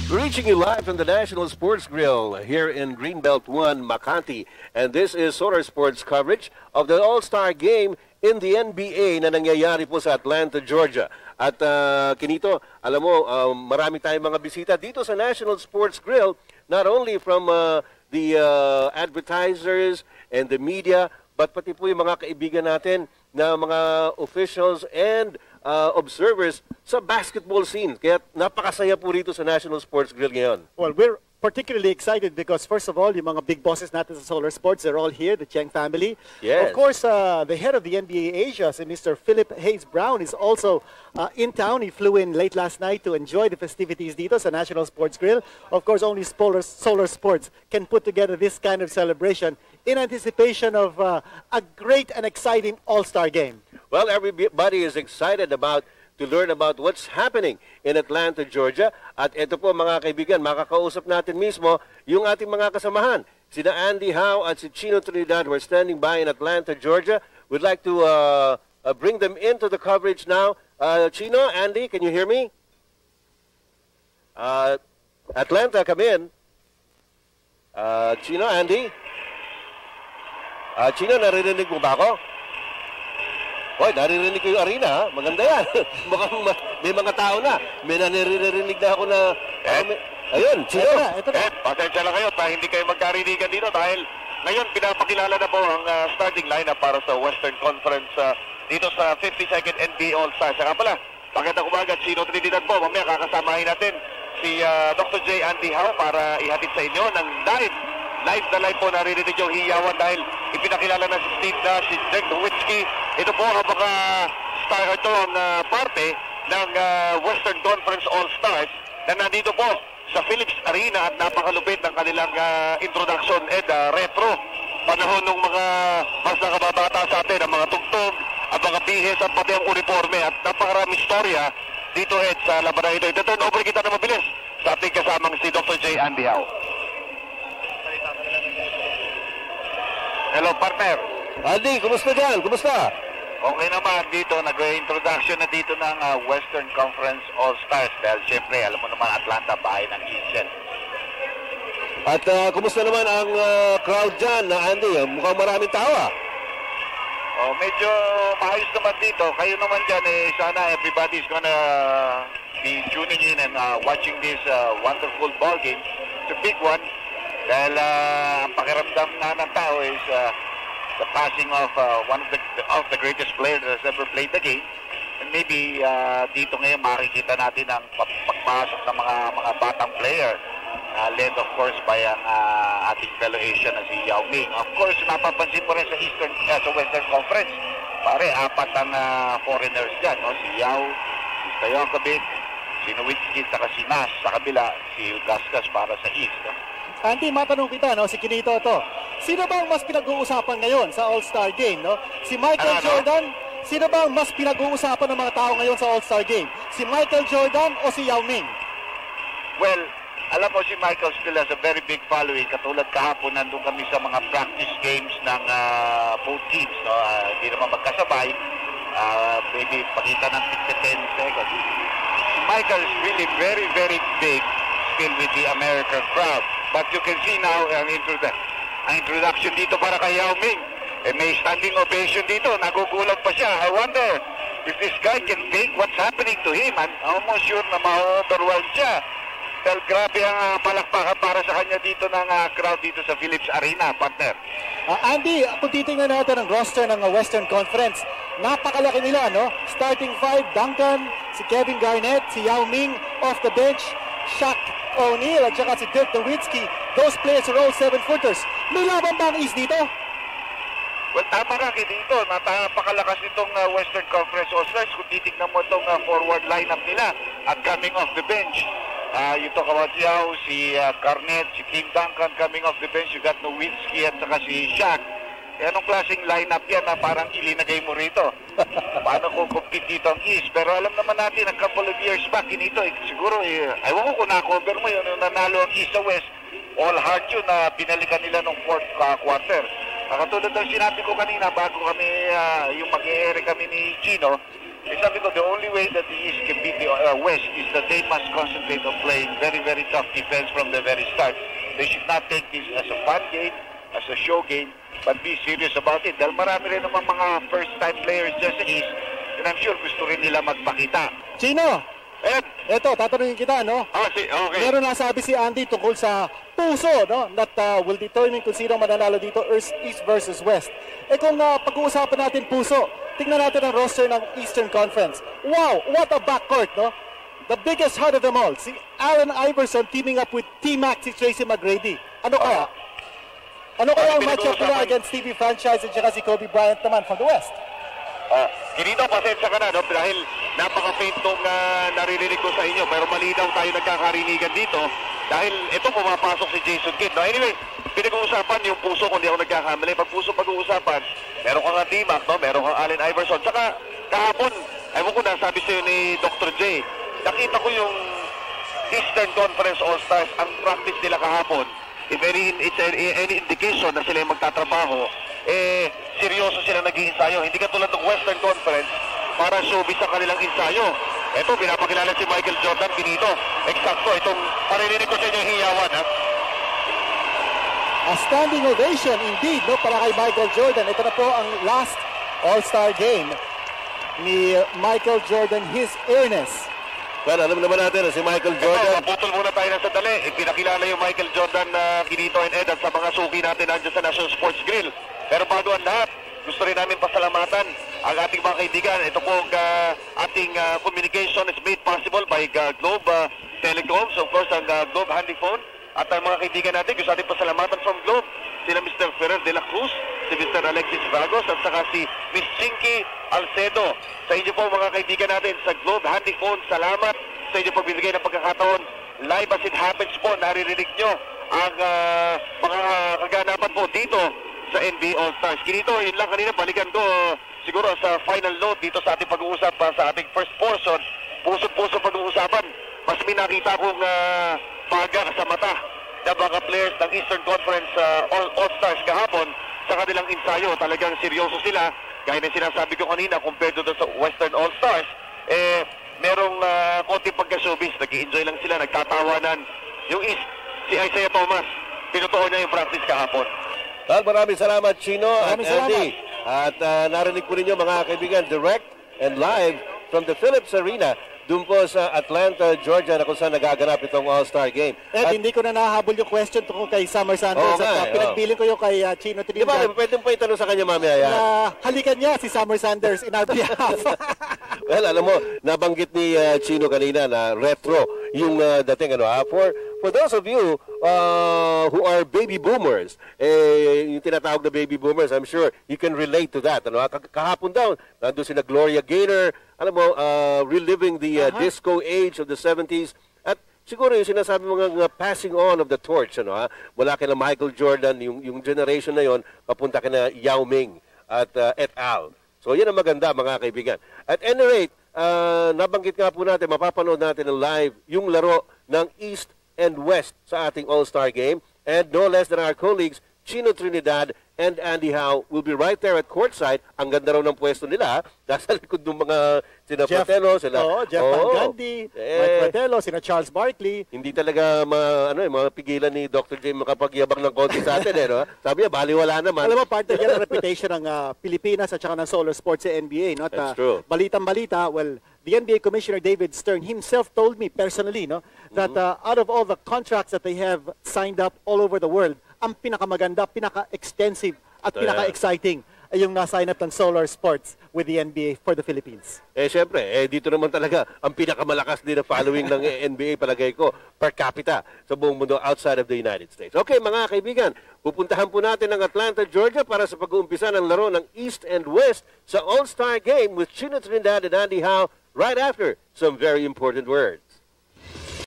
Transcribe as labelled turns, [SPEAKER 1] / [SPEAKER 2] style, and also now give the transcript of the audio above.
[SPEAKER 1] Reaching you live from the National Sports Grill here in Greenbelt 1, Makati. And this is Solar Sports coverage of the All-Star Game in the NBA na nangyayari po sa Atlanta, Georgia. At Kinito, alam mo, marami tayong mga bisita dito sa National Sports Grill, not only from the advertisers and the media, but pati po yung mga kaibigan natin na mga officials and observers sa basketball scene. Kaya napakasaya po rito sa National Sports Grill ngayon.
[SPEAKER 2] Well, we're particularly excited because, first of all, yung mga big bosses natin sa Solar Sports, they're all here, the Cheng family.
[SPEAKER 1] Yes.
[SPEAKER 2] Of course, the head of the NBA Asia, si Mr. Philip Hayes Brown, is also in town. He flew in late last night to enjoy the festivities dito sa National Sports Grill. Of course, only Solar Sports can put together this kind of celebration in anticipation of a great and exciting All-Star game.
[SPEAKER 1] Well, everybody is excited to learn about what's happening in Atlanta, Georgia. At ito po mga kaibigan, makakausap natin mismo yung ating mga kasamahan. Sina Andy Howe at si Chino Trinidad were standing by in Atlanta, Georgia. We'd like to bring them into the coverage now. Chino, Andy, can you hear me? Atlanta, come in. Chino, Andy? Chino, naririnig mo ba ako? Hoy, naririnig ko yung arena, ha? Maganda yan. Mukhang may mga tao na. May naririnig na ako na... ayun, Chino.
[SPEAKER 3] Ito na. Pasensya lang kayo, hindi kayo magkarinigan dito dahil ngayon pinapakilala na po ang starting lineup para sa Western Conference dito sa 52nd NBA All-Star. Saka pala, magandang umaga, Chino Trinidad po. Mamaya kakasamahin natin si Dr. J. Andy Howe para ihatid sa inyo ng live na live po naririnig yung hiyawan dahil ipinakilala na si Steve Nash, si Dirk Nowitzki. Ito po ang mga star ito ang parte ng Western Conference All-Stars na nandito po sa Philips Arena at napakalupit ng kanilang introduction retro. Panahon ng mga mas nakababata sa atin, ang mga tugtog, ang mga bihis at pati ang uniforme at napakaraming istorya dito sa laban na ito. Ito-turn over kita na mabilis sa ating kasamang si Dr. J. Andy Howe. Hello, partner.
[SPEAKER 1] Andy, kumusta dyan? Kumusta?
[SPEAKER 3] Okay naman dito. Nag-introduction na dito ng Western Conference All-Stars. Dahil siyempre, alam mo naman, Atlanta, bahay ng Eastern.
[SPEAKER 1] At kumusta naman ang crowd dyan, Andy? Mukhang maraming tao,
[SPEAKER 3] Medyo maayos naman dito. Kayo naman dyan, sana everybody's gonna be tuning in and watching this wonderful ball game. It's a big one. Dahil ang pakiramdam na ng tao is the passing of one of the greatest players that has ever played the game. And maybe dito ngayon makikita natin ang pagpasok ng mga batang player. Led of course by ang ating fellow Asian na si Yao Ming. Of course, napapansin mo rin sa Western Conference. Pare, 4 ang foreigners dyan. No? Si Yao, si Stoyankovic, si Nowitzki, saka si Nash. Sa kabila, si Gaskas para sa East. No?
[SPEAKER 2] Andy, matanong kita, si Kinito to. Sino ba ang mas pinag-uusapan ngayon sa All-Star Game? Si Michael Jordan? Sino ba ang mas pinag-uusapan ng mga tao ngayon sa All-Star Game? Si Michael Jordan o si Yao Ming?
[SPEAKER 3] Well, alam mo si Michael still has a very big following. Katulad kahapon, nandun kami sa mga practice games ng both teams. Hindi naman magkasabay. Maybe pagitan ng 6 to 10 seconds. Si Michael is really very, very big still with the American crowd. But you can see now ang introduction dito para kay Yao Ming. May standing ovation dito. Nagugulat pa siya. I wonder if this guy can take what's happening to him. I'm almost sure na ma-overwhelm siya. Dahil grabe ang palakpakan para sa kanya dito ng crowd dito sa Philips Arena, partner.
[SPEAKER 2] Andy, kung titingnan natin ang roster ng Western Conference, napakalaki nila, no? Starting 5, Duncan, si Kevin Garnett, si Yao Ming off the bench, Shaq O'Neal at saka si Dirk Nowitzki. Those players are all 7-footers. May laban ba ang East dito?
[SPEAKER 3] Well, tama ka dito. Napakalakas itong Western Conference All-Stars. Kung titignan mo itong forward lineup nila at coming off the bench. You talk about Yao, si Garnett, si Tim Duncan coming off the bench. You got Nowitzki at saka si Shaq. Anong klaseng lineup yan na parang ilinagay mo rito? Paano kung compete dito ang East? Pero alam naman natin, a couple of years back, inito, siguro, ayaw ko kung na-cover mo yun, yung nanalo ang East sa West, all hard yun na binalikan nila nung fourth quarter. Katulad ng sinabi ko kanina, bago kami, yung mag-e-ere kami ni Chino, sabi ko, the only way that the East can beat the West is that they must concentrate on playing very, very tough defense from the very start. They should not take this as a fun game, as a show game, but be serious about it. Dahil marami rin naman mga first-time players dyan sa East, and I'm sure gusto rin nila magpakita.
[SPEAKER 2] Chino, eto, tatanungin kita, no?
[SPEAKER 3] Okay.
[SPEAKER 2] Meron nasabi si Andy tungkol sa puso, no? That will determine kung sino mananalo dito, East versus West. Kung pag-uusapan natin puso, tingnan natin ang roster ng Eastern Conference. Wow, what a backcourt, no? The biggest heart of them all, si Allen Iverson teaming up with T-Mac, si Tracy McGrady. Ano kaya? Ano kaya ang matchup nila against Stevie Franchise at saka si Kobe Bryant naman from the West?
[SPEAKER 3] Ginito, pasensya ka na, no? Dahil napaka-faint nung naririnig ko sa inyo, pero malinaw tayo nagkakarinigan dito dahil ito pumapasok si Jason Kidd. No? Anyway, pinag-uusapan yung puso kung di ako nagkakamali. Pag puso pag-uusapan, meron kang T-Mac, no? Meron kang Allen Iverson. Tsaka kahapon, ewan ko na, sabi sa'yo ni Dr. J, nakita ko yung Eastern Conference All-Stars, ang practice nila kahapon. If any indication na sila yung magtatrabaho, seryoso sila nag-iinsayo. Hindi katulad ng Western Conference para showbiz ang kanilang ensayo. Ito, pinapakilala si Michael Jordan, Pinito. Eksakto, itong paririnig ko sa inyo hiyawan, ha?
[SPEAKER 2] A standing ovation indeed, no, para kay Michael Jordan. Ito na po ang last All-Star game ni Michael Jordan, his earnest.
[SPEAKER 1] Well, alam naman natin na si Michael Jordan.
[SPEAKER 3] Maputol muna tayo ng sandali. Pinakilala yung Michael Jordan na Kinito and Ed at sa mga suki natin nandiyan sa National Sports Grill. Pero bago ang lahat, gusto rin namin pasalamatan ang ating mga kaibigan. Ito po ating communication is made possible by Globe Telecoms, of course, ang Globe Handyphone. At ang mga kaibigan natin, gusto natin pasalamatan from Globe. Sila Mr. Ferrer de la Cruz, si Mr. Alexis Vagos, at saka si Miss Chinky Alcedo. Sa inyo po mga kaibigan natin sa Globe Handyphone, salamat sa inyo pagbibigay ng pagkakataon. Live as it happens po, naririnig nyo ang mga kaganapan po dito sa NBA All-Stars. Kinito, yun lang kanina, balikan ko siguro sa final note dito sa ating pag-uusap sa ating first portion. Puso-puso pag-uusapan. Mas may nakita kong paga sa mata na mga players ng Eastern Conference All-Stars kahapon sa kanilang ensayo. Talagang seryoso sila. Gaya na sinasabi ko kanina, compared to sa Western All-Stars, merong konting pagka-showbiz. Nag-i-enjoy lang sila, nagtatawanan. Yung East, si Isaiah Thomas, pinutuon niya yung practice kahapon.
[SPEAKER 1] Well, maraming salamat, Chino at
[SPEAKER 2] Maraming
[SPEAKER 1] Andy. At narinig po ninyo mga kaibigan, direct and live from the Phillips Arena doon po sa Atlanta, Georgia, na kung saan nagaganap itong All-Star Game.
[SPEAKER 2] At hindi ko na nahabol yung question tungkol kay Summer Sanders. At pinagpiling ko yung kay Chino Trinidad.
[SPEAKER 1] Di ba, pwede po itanong sa kanya mamaya yan.
[SPEAKER 2] Halikan niya si Summer Sanders in our behalf.
[SPEAKER 1] Well, alam mo, nabanggit ni Chino kanina na retro yung dating for those of you who are baby boomers, yung tinatawag na baby boomers, I'm sure you can relate to that. Kahapon daw, nandun sila Gloria Gaynor, alam mo, reliving the disco age of the 70s. At siguro yung sinasabi mga passing on of the torch, mula kina Michael Jordan, yung generation na yon, papunta kina Yao Ming at et al. So yan ang maganda mga kaibigan. At any rate, nabanggit nga po natin, mapapanood natin ng live yung laro ng East and West sa ating All-Star Game. And no less than our colleagues, Chino Trinidad and Andy Howe will be right there at courtside. Ang ganda raw ng pwesto nila. Nasa likod ng mga sina Patelo,
[SPEAKER 2] Jeff Van Gundy, Mike Patelo, sina Charles Barkley.
[SPEAKER 1] Hindi talaga mga pigilan ni Dr. J makapagyabang ng konti sa atin. Sabi niya, baliwala naman.
[SPEAKER 2] Alam mo, part ng yan ang reputation ng Pilipinas at saka ng Solar Sports sa NBA. No?
[SPEAKER 1] That's true.
[SPEAKER 2] Balitang-balita, well, the NBA Commissioner David Stern himself told me personally that out of all the contracts that they have signed up all over the world, ang pinakamaganda, pinaka-extensive at pinaka-exciting ay yung na-sign up ng Solar Sports with the NBA for the Philippines.
[SPEAKER 1] Siyempre, dito naman talaga ang pinakamalakas din na following ng NBA palagay ko per capita sa buong mundo outside of the United States. Okay, mga kaibigan, pupuntahan po natin ang Atlanta, Georgia para sa pag-uumpisa ng laro ng East and West sa All-Star Game with Chino Trinidad and Andy Howe right after some very important words.